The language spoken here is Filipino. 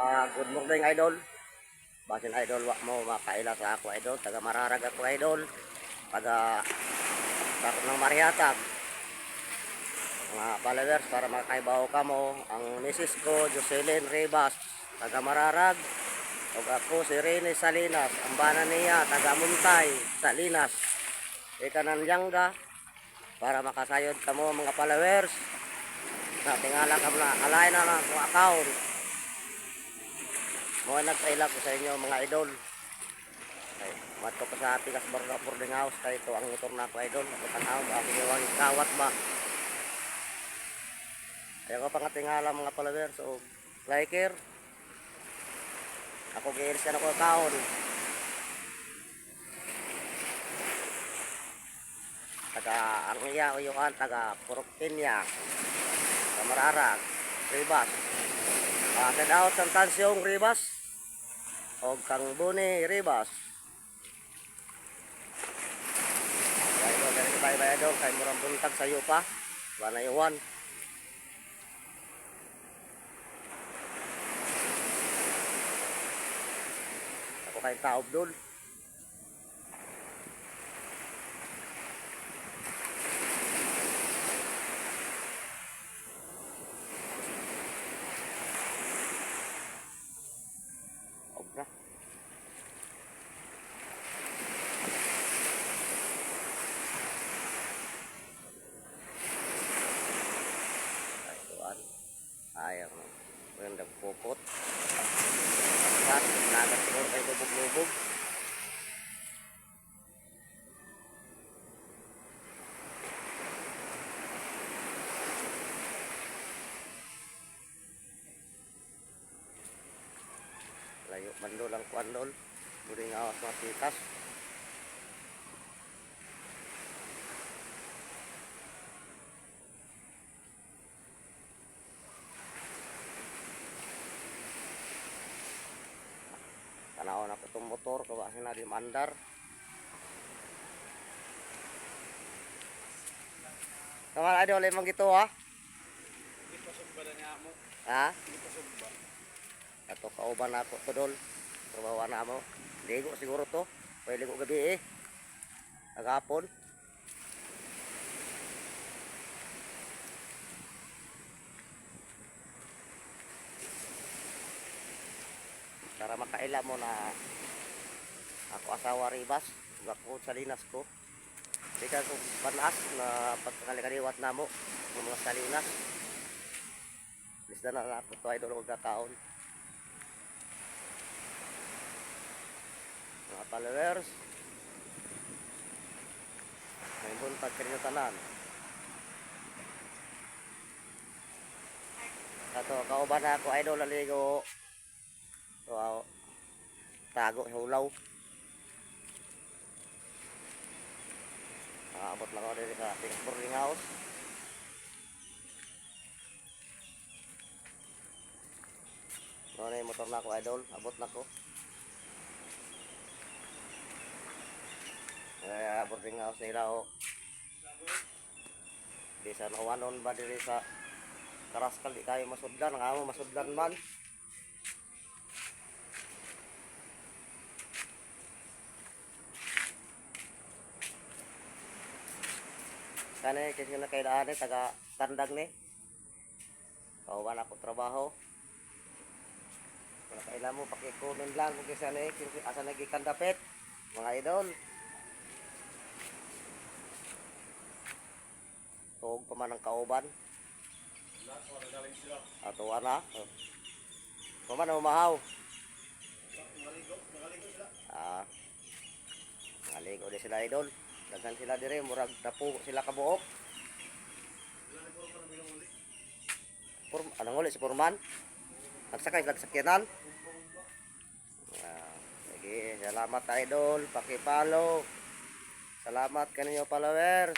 Good morning idol. Basin idol wa mo makaila sa ako idol. Taga Mararag ako idol. Taga Sakop ng Mariatag. Mga followers para makaibaw ka mo. Ang misis ko Jocelyn Ribas. Taga Mararag. Ug ako si Rene Salinas. Ang bana niya taga Muntay Salinas. Ikanan Yangga. Para makasayod ka mo mga followers. Na tingala ka na alay na lang ang account. Mga nagpaila ko sa inyo mga idol. Okay. Mato ko sa Tigas Boarding House. Kaya ito ang motor na ako idol. Ako tanaw ba ako yung kawat ba. Kaya ko pangatingala mga followers. So liker. Ako giiris na ako kaon. Taga ang iya o yung taga Purokpinya. Taga Mararag. Ribas. Shout out ang Tansyong Ribas o kang Buni Ribas. Kaya bye daw kay murang buntag sa iyo pa. Wala iwan. Ako kay taob dul. Obra. Ayaw mo. Walang nagpupot. At nagat siguro kayo lubog-lubog. Layo mandol ang kuandol. Buring awas mga pikas. Tanaw na ko itong motor, kawasin na di mandar. Kaman idol, limang gito ha? Hindi pa sugba na niya mo. Ha? Hindi pa sugba. Ito kauban na ako to dol. Trabawa na mo. Ligo siguro to. Pwede ligo gabi eh. Agapon. Para makaila mo na ako asawa Ribas. Ako Salinas ko. Di ka kung panas na pagkakalikaliwat na mo. Ng mga Salinas. Lista na na ako ito ay doon kakaon. Mga followers. May buntag ka rin yung tanan. Ito, kauban na ako idol laligo. So, tago hulaw. Abot lang ako dito sa Tigas Boarding House. Ano yung motor na ako idol. Abot na ko. Boarding house nila o. Di sa nawanon ba diri sa Karaskal di kayo masudlan. Ang amo masudlan man. Kani kasi na kay daan taga Tandag ni. Kauban ako trabaho. Kung kailan mo paki-comment lang kung kasi ni asa nagikan dapit mga idol. Tuog pa man ang kauban. Ato ana. Paman na umahaw. Maligo di sila idol. Daghan sila dire murag tapo sila kabuok. Anong uli si Purman? Nagsakay nagsakyanan. Sige, salamat idol, paki-follow. Salamat kaninyo followers.